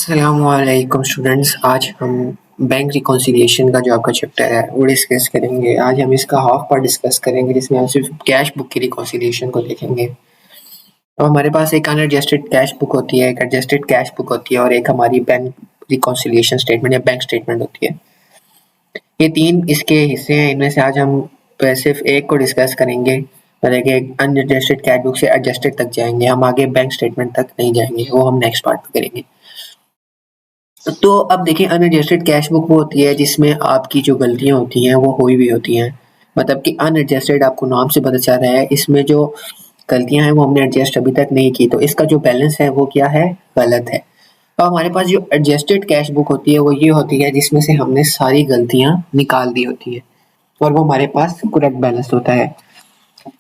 अस्सलामुअलैकुम स्टूडेंट्स। आज हम बैंक रिकॉन्सिलिएशन का जो आपका चैप्टर है वो डिस्कस करेंगे। आज हम इसका हाफ पार्ट डिस्कस करेंगे जिसमें हम सिर्फ कैश बुक की रिकॉन्सिलिएशन को देखेंगे। तो हमारे पास एक अनएडजस्टेड कैश बुक होती है, एक एडजस्टेड कैश बुक होती है और एक हमारी बैंक रिकॉन्सिलिएशन स्टेटमेंट या बैंक स्टेटमेंट होती है। ये तीन इसके हिस्से हैं। इनमें से आज हम सिर्फ एक को डिस्कस करेंगे, मतलब कि अनएडजस्टेड कैश बुक से एडजस्टेड तक जाएंगे। हम आगे बैंक स्टेटमेंट तक नहीं जाएंगे, वो हम नेक्स्ट पार्ट में करेंगे। तो अब देखिए, अनएडजस्टेड कैश बुक वो होती है जिसमें आपकी जो गलतियां होती हैं वो हुई भी होती हैं। मतलब कि अनएडजस्टेड आपको नाम से पता चल रहा है, इसमें जो गलतियां हैं वो हमने एडजस्ट अभी तक नहीं की, तो इसका जो बैलेंस है वो क्या है, गलत है। तो हमारे पास जो एडजस्टेड कैश बुक होती है वो ये होती है जिसमें से हमने सारी गलतियां निकाल दी होती है और वो हमारे पास करेक्ट बैलेंस होता है।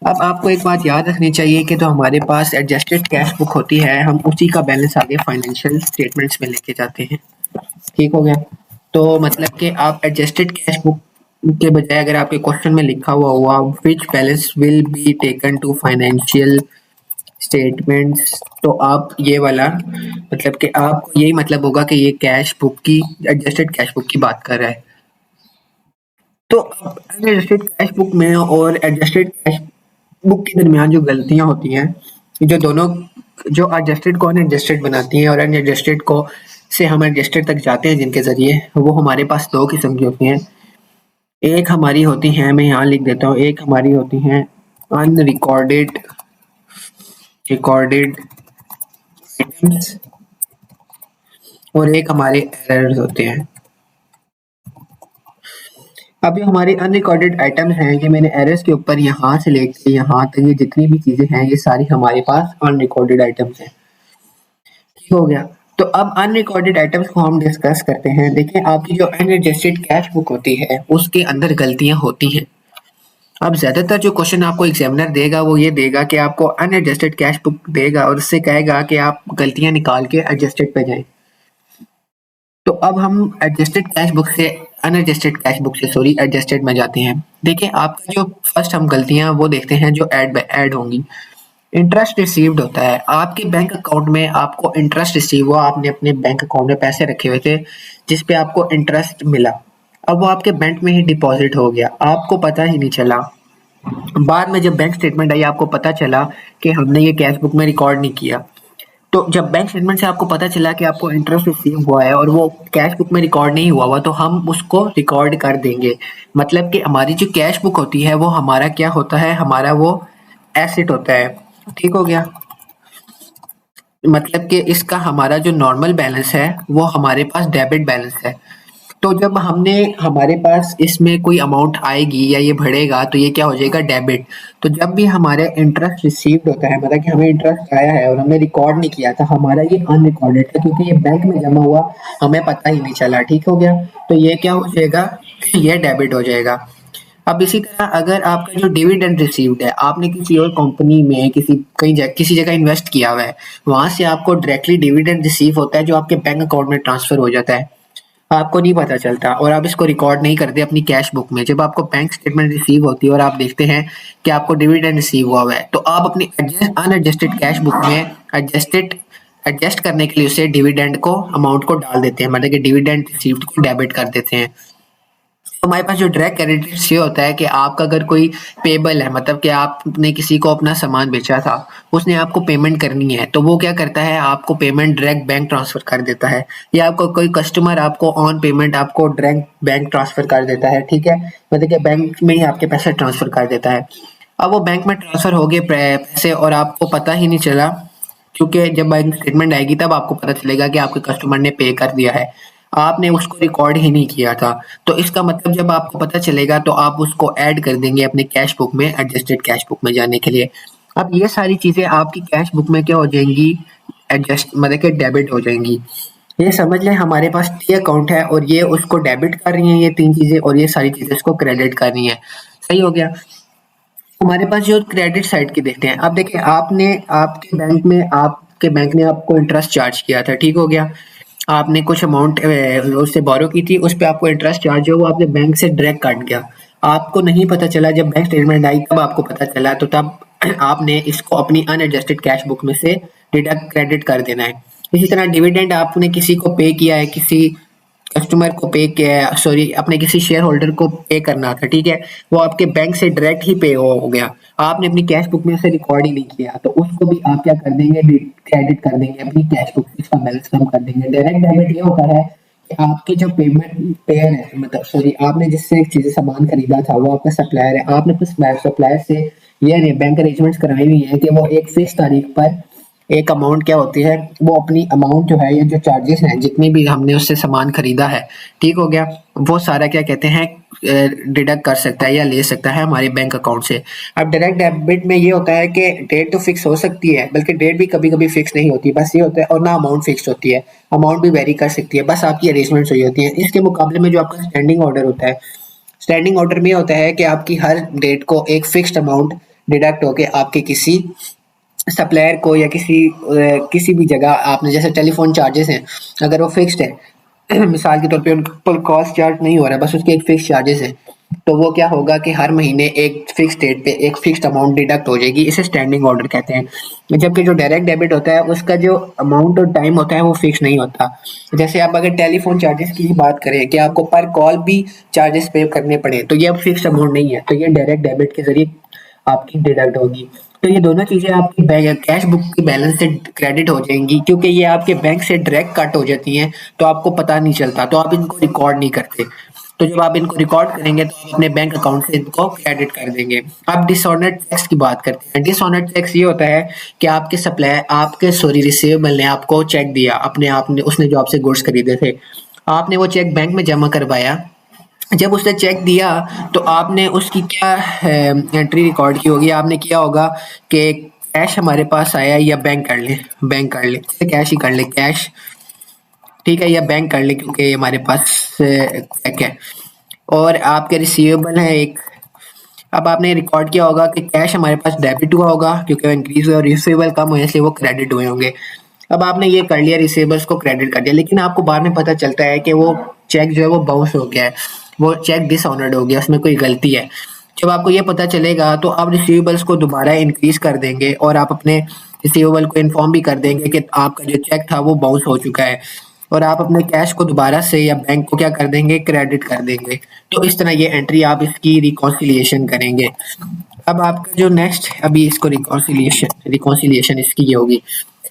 अब आपको एक बात याद रखनी चाहिए कि तो हमारे पास एडजस्टेड कैश बुक होती है, हम उसी का बैलेंस आगे फाइनेंशियल स्टेटमेंट्स में लेके जाते हैं। ठीक हो गया। तो मतलब कि आप एडजस्टेड कैश बुक के बजाय अगर आपके क्वेश्चन में लिखा हुआ which balance will be taken to financial statements, तो आप ये वाला मतलब कि आपको यही मतलब होगा कि ये कैश बुक की, एडजस्टेड कैश बुक की बात कर रहा है। तो अनएडजस्टेड कैश बुक में और एडजस्टेड कैश बुक के दरमियान जो गलतियां होती हैं, जो दोनों जो एडजस्टेड को अनएडजस्टेड बनाती हैं और अनएडजस्टेड को से हम एडजस्टेड तक जाते हैं जिनके जरिए, वो हमारे पास दो किस्म की होती हैं। एक हमारी होती हैं, मैं यहाँ लिख देता हूँ, एक हमारी होती हैं अनरिकॉर्डेड रिकॉर्डेड आइटम्स और एक हमारे एरर्स होते हैं। अब ये हमारे अनरिकॉर्डेड आइटम्स हैं, ये मैंने एरर्स के ऊपर यहाँ से लेके यहाँ तक ये जितनी भी चीजें हैं ये सारी हमारे पास अनरिकॉर्डेड आइटम्स हैं। ठीक हो गया। तो अब अनरिकॉर्डेड आइटम्स को हम डिस्कस करते हैं। देखिए, आपकी जो अनएडजस्टेड कैश बुक होती है उसके अंदर गलतियां होती हैं। अब ज्यादातर जो क्वेश्चन आपको एग्जामिनर देगा वो ये देगा कि आपको अनएडजस्टेड कैश बुक देगा और उससे कहेगा कि आप गलतियां निकाल के एडजस्टेड पे जाएं। तो अब हम एडजस्टेड कैश बुक से एडजस्टेड में जाते हैं। देखिए, आपका जो फर्स्ट हम गलतियां वो देखते हैं जो ऐड होंगी। इंटरेस्ट रिसीव्ड होता है, आपके बैंक अकाउंट में आपको इंटरेस्ट रिसीव हुआ, आपने अपने बैंक अकाउंट में पैसे रखे हुए थे जिस पे आपको इंटरेस्ट मिला। अब वो आपके बैंक में ही डिपॉजिट हो गया, आपको पता ही नहीं चला। बाद में जब बैंक स्टेटमेंट आई आपको पता चला कि हमने ये कैश बुक में रिकॉर्ड नहीं किया। तो जब बैंक स्टेटमेंट से आपको पता चला कि आपको इंटरेस्ट रिसीव हुआ है और वो कैश बुक में रिकॉर्ड नहीं हुआ तो हम उसको रिकॉर्ड कर देंगे। मतलब कि हमारी जो कैश बुक होती है वो हमारा क्या होता है, हमारा वो एसेट होता है। ठीक हो गया। मतलब कि इसका हमारा जो नॉर्मल बैलेंस है वो हमारे पास डेबिट बैलेंस है। तो जब हमने हमारे पास इसमें कोई अमाउंट आएगी या ये बढ़ेगा तो ये क्या हो जाएगा, डेबिट। तो जब भी हमारे इंटरेस्ट रिसीव्ड होता है, मतलब कि हमें इंटरेस्ट आया है और हमने रिकॉर्ड नहीं किया था, हमारा ये अनरिकॉर्डेड है क्योंकि ये बैंक में जमा हुआ, हमें पता ही नहीं चला। ठीक हो गया। तो ये क्या हो जाएगा, ये डेबिट हो जाएगा। अब इसी तरह अगर आपका जो डिविडेंड रिसीव्ड है, आपने किसी और कंपनी में किसी जगह इन्वेस्ट किया हुआ है, वहां से आपको डायरेक्टली डिविडेंड रिसीव होता है जो आपके बैंक अकाउंट में ट्रांसफर हो जाता है, आपको नहीं पता चलता और आप इसको रिकॉर्ड नहीं करते अपनी कैश बुक में। जब आपको बैंक स्टेटमेंट रिसीव होती है और आप देखते हैं कि आपको डिविडेंड रिसीव हुआ है तो आप अपनी अनएडजस्टेड कैश बुक में एडजस्ट करने के लिए उसे डिविडेंड को अमाउंट को डाल देते हैं, मतलब कि डिविडेंड रिसीव्ड को डेबिट कर देते हैं। तो हमारे पास जो डायरेक्ट क्रेडिट ये होता है कि आपका अगर कोई पेबल है, मतलब कि आपने किसी को अपना सामान बेचा था, उसने आपको पेमेंट करनी है, तो वो क्या करता है, आपको पेमेंट डायरेक्ट बैंक ट्रांसफर कर देता है। या आपको कोई कस्टमर आपको ऑन पेमेंट आपको डायरेक्ट बैंक ट्रांसफर कर देता है। ठीक है, मतलब कि बैंक में ही आपके पैसे ट्रांसफर कर देता है। अब वो बैंक में ट्रांसफर हो गए पैसे और आपको पता ही नहीं चला, क्योंकि जब बैंक स्टेटमेंट आएगी तब आपको पता चलेगा कि आपके कस्टमर ने पे कर दिया है, आपने उसको रिकॉर्ड ही नहीं किया था। तो इसका मतलब जब आपको पता चलेगा तो आप उसको ऐड कर देंगे अपने कैश बुक में, एडजस्टेड कैश बुक में जाने के लिए। अब ये सारी चीजें आपकी कैश बुक में क्या हो जाएंगी, एडजस्ट मतलब कि डेबिट हो जाएंगी। ये समझ लें हमारे पास टी अकाउंट है और ये उसको डेबिट कर रही है ये तीन चीजें, और ये सारी चीजें इसको क्रेडिट कर रही है। सही हो गया। हमारे पास जो क्रेडिट साइड की देखते हैं। अब देखिए, आपके बैंक ने आपको इंटरेस्ट चार्ज किया था। ठीक हो गया। आपने कुछ अमाउंट उससे बोरो की थी, उस पे आपको इंटरेस्ट चार्ज हो, वो आपके बैंक से डायरेक्ट कट गया, आपको नहीं पता चला। जब बैंक स्टेटमेंट आई तब आपको पता चला, तो तब आपने इसको अपनी अनएडजस्टेड कैश बुक में से डिडक्ट क्रेडिट कर देना है। इसी तरह डिविडेंड आपने किसी को पे किया है, किसी कस्टमर को पे किया है, सॉरी अपने किसी शेयर होल्डर को पे करना था, ठीक है, वो आपके बैंक से डायरेक्ट ही पे हो गया, आपने अपनी कैश बुक में से रिकॉर्ड ही नहीं किया, तो उसको भी आप क्या कर देंगे, क्रेडिट कर देंगे अपनी कैश बुक से, इसका बैलेंस कम कर देंगे। डायरेक्ट डेबिट ये होता है कि आपके जो पेमेंट पेयर है, मतलब सॉरी आपने जिससे एक चीज सामान खरीदा था वो आपका सप्लायर है, आपने अपने सप्लायर से ये बैंक अरेंजमेंट्स कराई हुई है कि वो एक फिक्स तारीख पर एक अमाउंट क्या होती है, वो अपनी अमाउंट जो है, ये जो चार्जेस हैं जितनी भी हमने उससे सामान खरीदा है, ठीक हो गया, वो सारा क्या कहते हैं डिडक्ट कर सकता है या ले सकता है हमारे बैंक अकाउंट से। अब डायरेक्ट डेबिट में ये होता है कि डेट तो फिक्स हो सकती है, बल्कि डेट भी कभी कभी फिक्स नहीं होती, बस ये होता है, और ना अमाउंट फिक्स होती है, अमाउंट भी वेरी कर सकती है, बस आपकी अरेंजमेंट्स हुई होती है। इसके मुकाबले में जो आपका स्टैंडिंग ऑर्डर होता है, स्टैंडिंग ऑर्डर में होता है कि आपकी हर डेट को एक फिक्स्ड अमाउंट डिडक्ट होके आपके किसी सप्लायर को या किसी भी जगह, आपने जैसे टेलीफोन चार्जेस हैं, अगर वो फिक्स्ड है मिसाल के तौर पे उन पर कॉस्ट चार्ज नहीं हो रहा है, बस उसके एक फिक्स चार्जेस है, तो वो क्या होगा कि हर महीने एक फिक्स डेट पे एक फिक्स्ड अमाउंट डिडक्ट हो जाएगी, इसे स्टैंडिंग ऑर्डर कहते हैं। जबकि जो डायरेक्ट डेबिट होता है उसका जो अमाउंट और टाइम होता है वो फिक्स नहीं होता। जैसे आप अगर टेलीफोन चार्जेस की बात करें कि आपको पर कॉल भी चार्जेस पे करने पड़े, तो ये अब फिक्स अमाउंट नहीं है, तो ये डायरेक्ट डेबिट के जरिए आपकी डिडक्ट होगी। तो ये दोनों चीजें आपकी कैश बुक की बैलेंस से क्रेडिट हो जाएंगी, क्योंकि ये आपके बैंक से डायरेक्ट कट हो जाती हैं, तो आपको पता नहीं चलता, तो आप इनको रिकॉर्ड नहीं करते। तो जब आप इनको रिकॉर्ड करेंगे तो आप अपने बैंक अकाउंट से इनको क्रेडिट कर देंगे। अब डिसऑनर्ड टैक्स की बात करते हैं। डिसऑनर्ड टैक्स ये होता है कि आपके सप्लायर आपके सॉरी रिसीवेबल ने आपको चेक दिया, अपने आपने उसने जो आपसे गुड्स खरीदे थे, आपने वो चेक बैंक में जमा करवाया, जब उसने चेक दिया तो आपने उसकी क्या एंट्री रिकॉर्ड की होगी, आपने किया होगा कि कैश हमारे पास आया या बैंक कर ले, बैंक कर ले, कैश ही कर ले, कैश, ठीक है, या बैंक कर ले क्योंकि हमारे पास चेक है और आपके रिसीवेबल है एक। अब आपने रिकॉर्ड किया होगा कि कैश हमारे पास डेबिट हुआ होगा क्योंकि वो इंक्रीज हुआ, और रिसीवेबल कम होने से वो क्रेडिट हुए होंगे। अब आपने ये कर लिया, रिसीवेबल्स को क्रेडिट कर दिया, लेकिन आपको बाद में पता चलता है कि वो चेक जो है वो बाउंस हो गया है, वो चेक डिसऑनर्ड हो गया, उसमें कोई गलती है। जब आपको ये पता चलेगा तो आप रिसीवेबल्स को दोबारा इंक्रीज कर देंगे और आप अपने रिसीवेबल को इन्फॉर्म भी कर देंगे कि आपका जो चेक था वो बाउंस हो चुका है, और आप अपने कैश को दोबारा से या बैंक को क्या कर देंगे, क्रेडिट कर देंगे। तो इस तरह ये एंट्री आप इसकी रिकॉन्सिलिएशन करेंगे। अब आपका जो नेक्स्ट, अभी इसको रिकॉन्सिलिएशन रिकॉन्सिलिएशन इसकी ये होगी।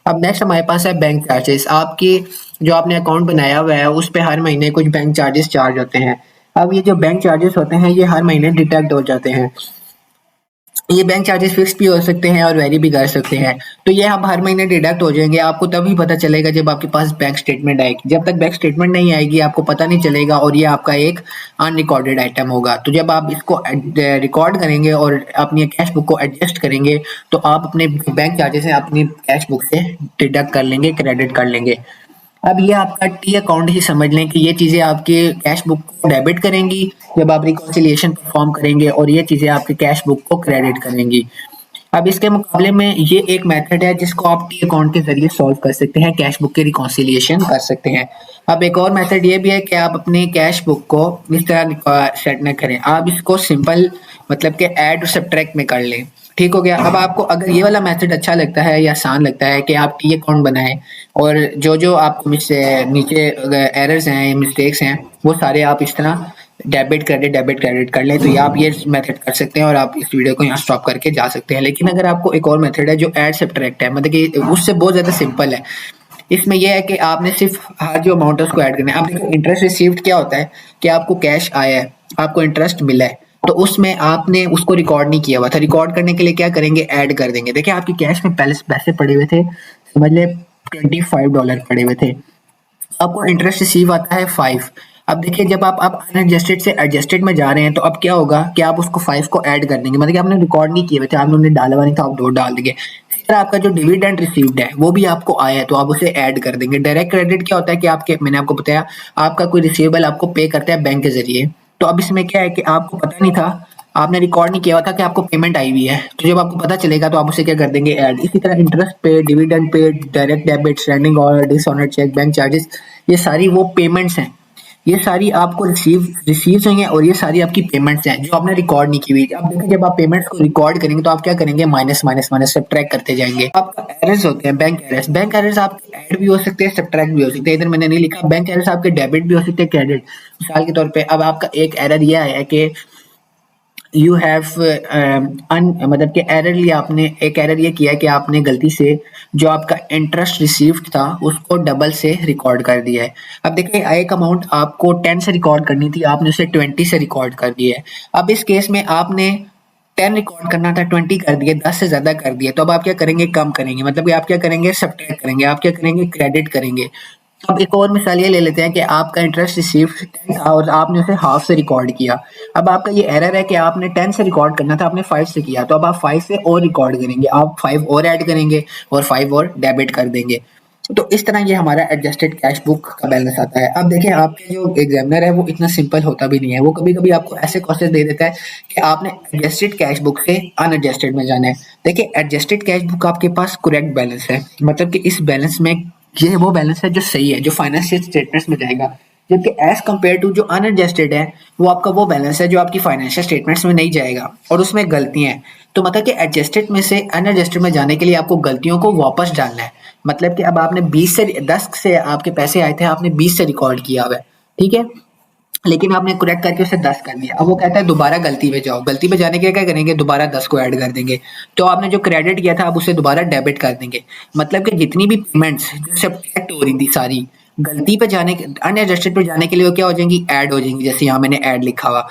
अब नेक्स्ट हमारे पास है बैंक चार्जेस। आपकी जो आपने अकाउंट बनाया हुआ है उस पे हर महीने कुछ बैंक चार्जेस चार्ज होते हैं। अब ये जो बैंक चार्जेस होते हैं ये हर महीने डिडक्ट हो जाते हैं। ये बैंक चार्जेस फिक्स भी हो सकते हैं और वेरी भी कर सकते हैं, तो ये अब हर महीने डिडक्ट हो जाएंगे। आपको तभी पता चलेगा जब आपके पास बैंक स्टेटमेंट आएगी, जब तक बैंक स्टेटमेंट नहीं आएगी आपको पता नहीं चलेगा, और ये आपका एक अनरिकॉर्डेड आइटम होगा। तो जब आप इसको रिकॉर्ड करेंगे और अपनी कैश बुक को एडजस्ट करेंगे तो आप अपने बैंक चार्जेस अपनी कैश बुक से डिडक्ट कर लेंगे, क्रेडिट कर लेंगे। अब ये आपका टी अकाउंट ही समझ लें कि ये चीज़ें आपके कैश बुक को डेबिट करेंगी जब आप रिकॉन्सिलिएशन परफॉर्म करेंगे, और ये चीज़ें आपके कैश बुक को क्रेडिट करेंगी। अब इसके मुकाबले में ये एक मेथड है जिसको आप टी अकाउंट के जरिए सॉल्व कर सकते हैं, कैश बुक के रिकॉन्सिलिएशन कर सकते हैं। अब एक और मेथड ये भी है कि आप अपने कैश बुक को इस तरह सेट न करें, आप इसको सिंपल मतलब कि ऐड और सब्ट्रैक्ट में कर लें, ठीक हो गया। अब आपको अगर ये वाला मेथड अच्छा लगता है या आसान लगता है कि आप टी अकाउंट बनाएं और जो जो आपको नीचे एरर्स हैं, मिस्टेक्स हैं, वो सारे आप इस तरह डेबिट क्रेडिट कर लें, तो ये आप ये मेथड कर सकते हैं और आप इस वीडियो को यहाँ स्टॉप करके जा सकते हैं। लेकिन अगर आपको एक और मेथड है जो ऐड सब्ट्रैक्ट है, मतलब कि उससे बहुत ज़्यादा सिंपल है। इसमें यह है कि आपने सिर्फ हर जो अमाउंट है उसको ऐड करना है। अब देखो इंटरेस्ट रिसीव्ड क्या होता है कि आपको कैश आया है, आपको इंटरेस्ट मिला है, तो उसमें आपने उसको रिकॉर्ड नहीं किया हुआ था। रिकॉर्ड करने के लिए क्या करेंगे, ऐड कर देंगे। देखिए आपकी कैश में पहले पैसे पड़े हुए थे, समझ ले $25 पड़े हुए थे, आपको इंटरेस्ट रिसीव आता है 5। अब देखिए जब आप अनएडजस्टेड से एडजस्टेड में जा रहे हैं तो अब क्या होगा कि आप उसको 5 को ऐड कर देंगे, मतलब कि आपने रिकॉर्ड नहीं किए हुए थे, आपने उन्हें डाला हुआ नहीं था, आप 2 डाल देंगे। इसी तरह आपका जो डिविडेंड रिसीव्ड है वो भी आपको आया है तो आप उसे ऐड कर देंगे। डायरेक्ट क्रेडिट क्या होता है कि आपके, मैंने आपको बताया, आपका कोई रिसीवेबल आपको पे करता है बैंक के जरिए, तो अब इसमें क्या है कि आपको पता नहीं था, आपने रिकॉर्ड नहीं किया हुआ था कि आपको पेमेंट आई हुई है, तो जब आपको पता चलेगा तो आप उसे क्या कर देंगे, ऐड। इसी तरह इंटरेस्ट पे, dividend pay, direct debit, standing और डिसऑनर्ड चेक, बैंक चार्जेस, ये सारी वो पेमेंट्स हैं ये सारी आपको रिसीव्स हुई हैं और ये सारी आपकी पेमेंट्स हैं जो आपने रिकॉर्ड नहीं की हुई। अब देखिए जब आप पेमेंट्स को रिकॉर्ड करेंगे तो आप क्या करेंगे, माइनस माइनस माइनस सब्ट्रैक्ट करते जाएंगे। आपका एरर्स होते हैं, बैंक एरर्स आपके ऐड भी हो सकते हैं, सब्ट्रैक्ट भी हो सकते हैं। इधर मैंने नहीं लिखा, बैंक एरर्स आपके डेबिट भी हो सकते हैं, क्रेडिट। मिसाल के तौर पे अब आपका एक एरर ये आया है कि यू हैव मतलब कि एरर लिया आपने, एक एरर ये किया कि आपने गलती से जो आपका इंटरेस्ट रिसीव्ड था उसको डबल से रिकॉर्ड कर दिया है। अब देखिए एक अमाउंट आपको 10 से रिकॉर्ड करनी थी, आपने उसे 20 से रिकॉर्ड कर दिया है। अब इस केस में आपने 10 रिकॉर्ड करना था, 20 कर दिए, 10 से ज्यादा कर दिया। तो अब आप क्या करेंगे, कम करेंगे, मतलब कि आप क्या करेंगे, सब्ट्रैक्ट करेंगे, आप क्या करेंगे, क्रेडिट करेंगे। अब एक और मिसाल ये ले लेते हैं कि आपका इंटरेस्ट रिसीव्ड 10 था और आपने उसे हाफ से रिकॉर्ड किया। अब आपका ये एरर है कि आपने 10 से रिकॉर्ड करना था, आपने 5 से किया। तो अब आप 5 से और रिकॉर्ड करेंगे, आप 5 और ऐड करेंगे और 5 और डेबिट कर देंगे। तो इस तरह ये हमारा एडजस्टेड कैश बुक का बैलेंस आता है। अब देखें आपके जो एग्जामिनर है वो इतना सिंपल होता भी नहीं है, वो कभी कभी आपको ऐसे क्वेश्चन दे देता है कि आपने एडजस्टेड कैश बुक से अनएडजस्टेड में जाना है। देखिए एडजस्टेड कैश बुक आपके पास करेक्ट बैलेंस है, मतलब कि इस बैलेंस में ये वो बैलेंस है जो सही है, जो फाइनेंशियल स्टेटमेंट्स में जाएगा। जबकि एज कम्पेयर टू जो अनएडजस्टेड है वो आपका वो बैलेंस है जो आपकी फाइनेंशियल स्टेटमेंट्स में नहीं जाएगा और उसमें गलतियां हैं। तो मतलब कि एडजस्टेड में से अनएडजस्टेड में जाने के लिए आपको गलतियों को वापस डालना है। मतलब कि अब आपने 20 से 10 से आपके पैसे आए थे, आपने 20 से रिकॉर्ड किया हुआ है, ठीक है, लेकिन आपने करेक्ट करके उसे 10 कर दिया। अब वो कहता है दोबारा गलती पे जाओ, गलती पे जाने के लिए क्या करेंगे, दोबारा 10 को ऐड कर देंगे। तो आपने जो क्रेडिट किया था आप उसे दोबारा डेबिट कर देंगे। मतलब कि जितनी भी पेमेंट्स सब्ट्रैक्ट हो रही थी सारी, गलती पे जाने के अनएडजस्टेड पे जाने के लिए वो क्या हो जाएंगी, ऐड हो जाएंगी, जैसे यहाँ मैंने ऐड लिखा हुआ।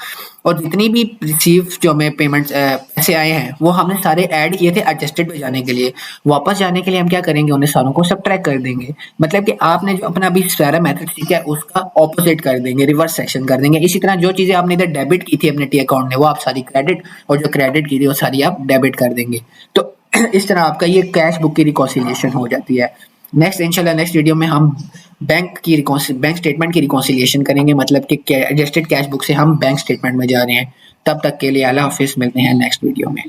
और जितनी भी रिसीव जो हमें पेमेंट्स पैसे आए हैं वो हमने सारे ऐड किए थे एडजस्टेड पे जाने के लिए। वापस जाने के लिए हम क्या करेंगे, उन्हें सारों को सब्ट्रैक्ट कर देंगे। मतलब कि आपने जो अपना अभी सारा मेथड सीखा है उसका ऑपोजिट कर देंगे, रिवर्स सेक्शन कर देंगे। इसी तरह जो चीजें आपने इधर डेबिट की थी अपने टी अकाउंट में वो आप सारी क्रेडिट, और जो क्रेडिट की थी वो सारी आप डेबिट कर देंगे। तो इस तरह आपका ये कैश बुक की रिकॉन्सिलिएशन हो जाती है। नेक्स्ट इंशाल्लाह नेक्स्ट वीडियो में हम बैंक स्टेटमेंट की रिकॉन्सिलिएशन करेंगे, मतलब कि एडजस्टेड कैश बुक से हम बैंक स्टेटमेंट में जा रहे हैं। तब तक के लिए अल्लाह हाफिज, मिलते हैं नेक्स्ट वीडियो में।